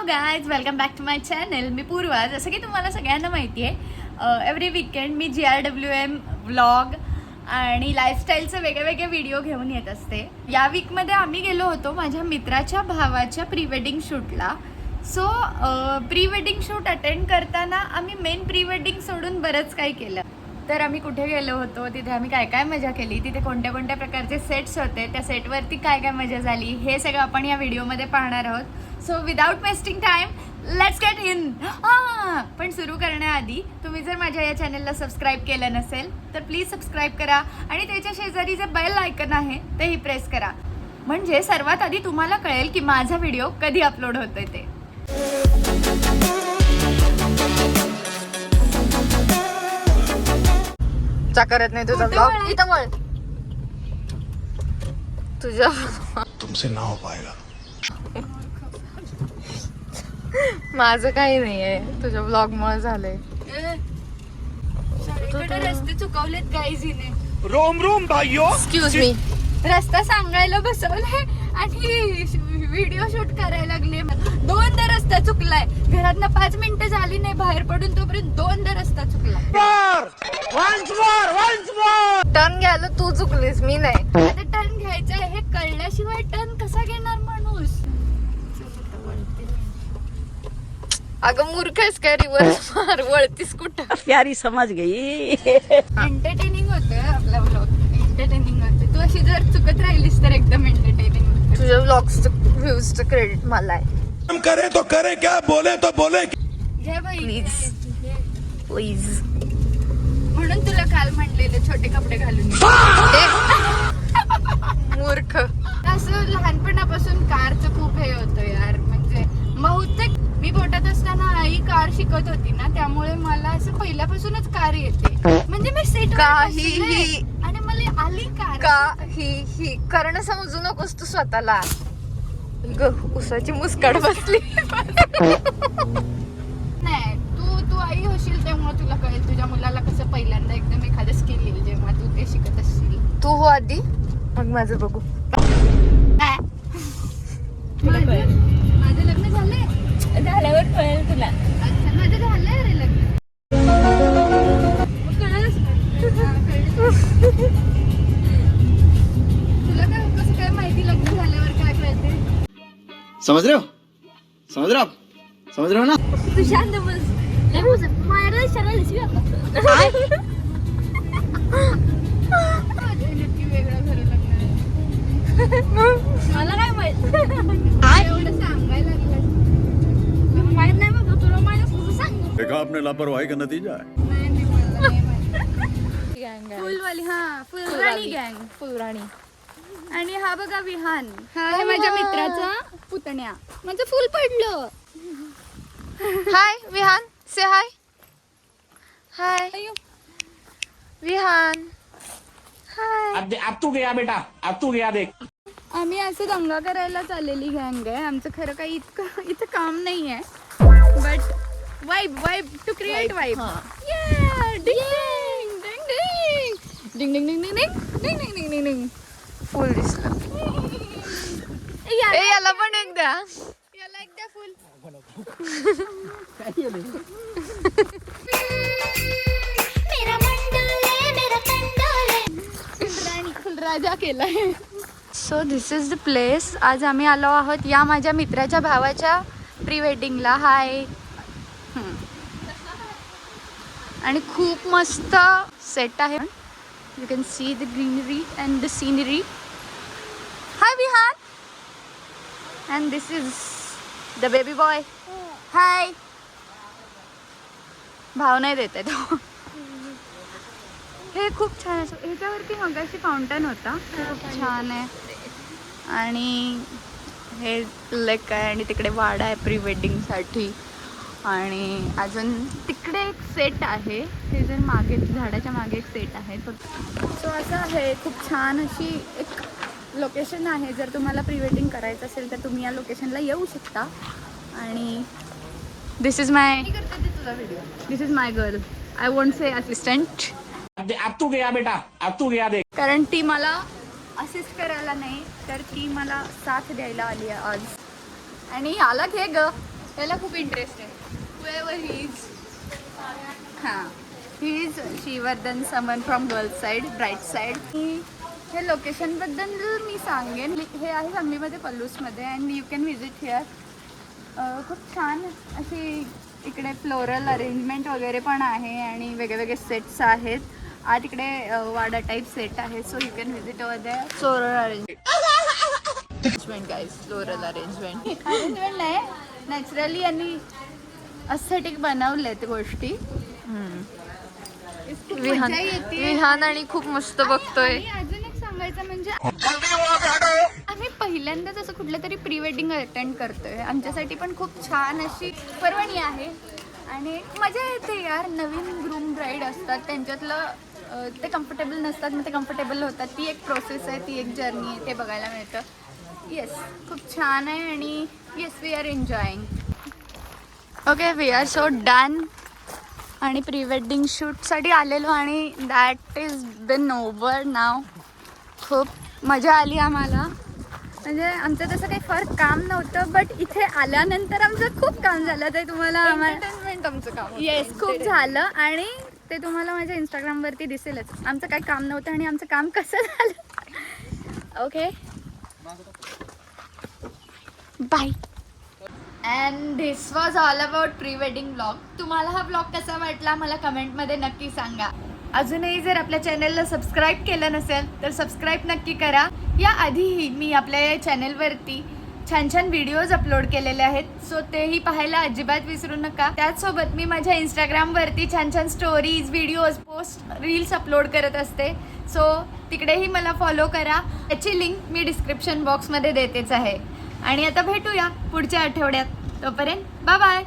Hello guys, welcome back to my channel. मी पूर्वा. जसं की तुम्हाला सगळ्यांना माहिती आहे, एव्हरी वीकेंड मी GRWM व्लॉग आणि लाईफस्टाईलचे वेगळे व्हिडिओ घेऊन येत असते. या वीकमध्ये आम्ही गेलो होतो माझ्या मित्राच्या भावाच्या प्री वेडिंग शूटला. So pre wedding shoot attend करताना आम्ही मेन प्री वेडिंग सोडून बरंच काही केलं. तर आम्ही कुठे गेलो होतो, तिथे आम्ही काय काय मजा केली, तिथे कोणत्या कोणत्या प्रकारचे सेट्स होते, त्या सेटवरती काय काय मजा झाली, हे सगळं आपण या व्हिडिओमध्ये पाहणार आहोत. So without wasting time, let's get in. पण सुरू करण्याआधी तुम्ही जर माझ्या या चॅनलला सबस्क्राईब केलं नसेल तर प्लीज सबस्क्राईब करा आणि त्याच्या शेजारी जे बेल आयकन आहे तेही प्रेस करा, म्हणजे सर्वात आधी तुम्हाला कळेल की माझा व्हिडिओ कधी अपलोड होतोय ते. करत नाही तुझा ब्लॉग इथं वळ. तुझ्या तुमसे ना हो पाएगा. माझं काही नाहीये, तुझ्या ब्लॉग मुळे झालंय. रस्ते चुकवलेत गाईज हिने. रोम रोम भाइयों. Excuse me. रस्ता सांगायला बसवलाय आणि व्हिडिओ शूट करायला लागले. दोनदा रस्ता चुकलाय. घरातनं 5 मिनिटं झाली नाही बाहेर पडून तोपर्यंत दोनदा रस्ता चुकलाय. टर्न घ्यायला तू चुकलीस, मी नाही. आता टर्न घ्यायचं हे कळल्याशिवाय टर्न कसा घेणार माणूस. अगं मूर्ख आहेस काय? रिव्हर्स मार, वळतीस कुठं? प्यारी समझ गई. एंटरटेनिंग होतं आपला ब्लॉग, एंटरटेनिंग होतं. तू अशी जर चुकत राहिलीस तर एकदम एंटरटेनिंग होतं. तुझ्या ब्लॉग्सचं व्ह्यूजचं क्रेडिट मला आहे. हम करे तो करे, क्या बोले तो बोले. घे बाई, Please. घे. प्लीज. म्हणून तुला काल म्हणलेले छोटे कपडे घालून ये. मूर्ख. असं लहानपणापासून कारचं खूप हे होतं यार. म्हणजे बहुतेक मी पोटात असताना आई कार शिकत होती ना, त्यामुळे मला असं पहिल्यापासूनच कार येते. म्हणजे मी सीट काहीही. आणि मला आली कार. काहीही करणं समजू नकोस तू स्वतःला. ग उसाची मुस्काड बसली. नाही, तू आई होशील तेव्हा तुला कळेल तुझ्या मुलाला कसं पहिल्यांदा एकदम एखादं स्किल येईल जेव्हा तू ते शिकत असशील. तू हो आधी, मग माझं बघू. माझं लग्न झालंय. झाल्यावर कळेल तुला. अच्छा, माझं झालंय रे लग्न. तुला काय कसं काय माहिती लग्न झाल्यावर काय कळते? समझ रहे हो, समझ रहे हो आप, समझ रहे हो ना. तू शांत बस. मायरा शरायला शिकवलं. नक्की वेगळं खरं लग्न. मला काय माहित. एवढं सांगायला लागलं माहित नाही. मग तुला माहित असं सांग. देखा आपने लापरवाही का नतीजा है. नाही मला नाही माहित. फुलवाली, हा फुलराणी गँग. फुलराणी. आणि हा बघा विहान. हा आहे माझ्या मित्राचा पुतण्या. म्हणजे फुल पडलं. हाय विहान, से हाय. हाय विहान. हाय. अब तू गया बेटा, अब तू गया देख. आम्ही असं दंगा करायला चाललेली गँग आहे. आमचं खरं काही इथं काम नाही आहे, but vibe to create vibe. डिंग डिंग डिंग डिंग डिंग डिंग डिंग डिंग डिंग डिंग. फुल दिसलं. ए याला पण एकदा. याला एकदा फुल. फुलराजा केलाय. So this is the place. आज आम्ही आलो आहोत या माझ्या मित्राच्या भावाच्या प्री वेडिंगला. हाय. आणि खूप मस्त सेट आहे. You can see the greenery and the scenery. Hi Vihan. And this is the baby boy. Hi. भाव नाही देत आहे तो. हे खूप छान आहे. ह्याच्यावरती मगाशी फाउंटन होता, ते खूप छान आहे. आणि हे लेक आहे आणि तिकडे वाडा आहे प्री वेडिंगसाठी. आणि अजून तिकडे एक सेट आहे, ते जर मागे झाडाच्या मागे एक सेट आहे. सो असं आहे, खूप छान अशी एक लोकेशन आहे. जर तुम्हाला प्री वेडिंग करायचं असेल तर तुम्ही या लोकेशनला येऊ शकता. आणि this is my girl. I won't say assistant. अब तू गया बेटा, अब तू गया देख. कारण ती मला असिस्ट करायला नाही, तर ती मला साथ द्यायला आली आहे आज. आणि याला घे ग, त्याला खूप इंटरेस्ट आहे. Whoever he is. हां, ही is Shrivardhan Saman from girls side, bride side. हे लोकेशनबद्दल मी सांगेन. हे आहे सांगलीमध्ये पल्लूसमध्ये and you can visit here. खूप छान अशी इकडे फ्लोरल अरेंजमेंट वगैरे पण आहे आणि वेगळे सेट्स आहेत. आत इकडे वाडा टाईप सेट आहे. So you can visit over there. Floral arrangement guys, floral arrangement नाही, नॅचरली आणि अस्थेटिक बनवलेत गोष्टी. विहान विहान आणि खूप मस्त बघतोय. आणि अजून एक सांगायचं म्हणजे आम्ही पहिल्यांदाच असं कुठलं तरी प्री वेडिंग अटेंड करतोय. आमच्यासाठी पण खूप छान अशी पर्वणी आहे आणि मजा येते यार. नवीन ग्रूम ब्राईड असतात, त्यांच्यातलं ते कम्फर्टेबल नसतात, मग ते कम्फर्टेबल होतात. ती एक प्रोसेस आहे, ती एक जर्नी आहे, ते बघायला मिळतं. येस, खूप छान आहे आणि yes we are enjoying. Okay, we are so done आणि प्री वेडिंग शूटसाठी आलेलो आणि that is been over now. खूप मजा आली आम्हाला. म्हणजे आमचं तसं काही फार काम नव्हतं, बट इथे आल्यानंतर आमचं खूप काम झालं. ते तुम्हाला एंटरटेनमेंट आमचं काम होतं. येस, खूप झालं आणि ते तुम्हाला माझ्या इंस्टाग्रामवरती दिसेलच. आमचं काही काम नव्हतं आणि आमचं काम कसं झालं. Okay, bye. And this was all about pre wedding blog. तुम्हाला हा ब्लॉग कसा वाटला मला कमेंटमध्ये नक्की सांगा. अजूनही जर आपल्या चॅनलला सबस्क्राईब केलं नसेल तर सबस्क्राईब नक्की करा. या आधीही मी आपल्या या चॅनलवरती छान छान व्हिडिओज अपलोड केलेले आहेत, सो तेही पाहायला अजिबात विसरू नका. त्याचसोबत मी माझ्या इंस्टाग्रामवरती छान छान stories, videos, post, reels upload करत असते. सो तिकडेही मला फॉलो करा. याची लिंक मी डिस्क्रिप्शन बॉक्समध्ये देतेच आहे. आणि आता भेटूया पुढच्या आठवड्यात. तोपर्यंत बाय बाय.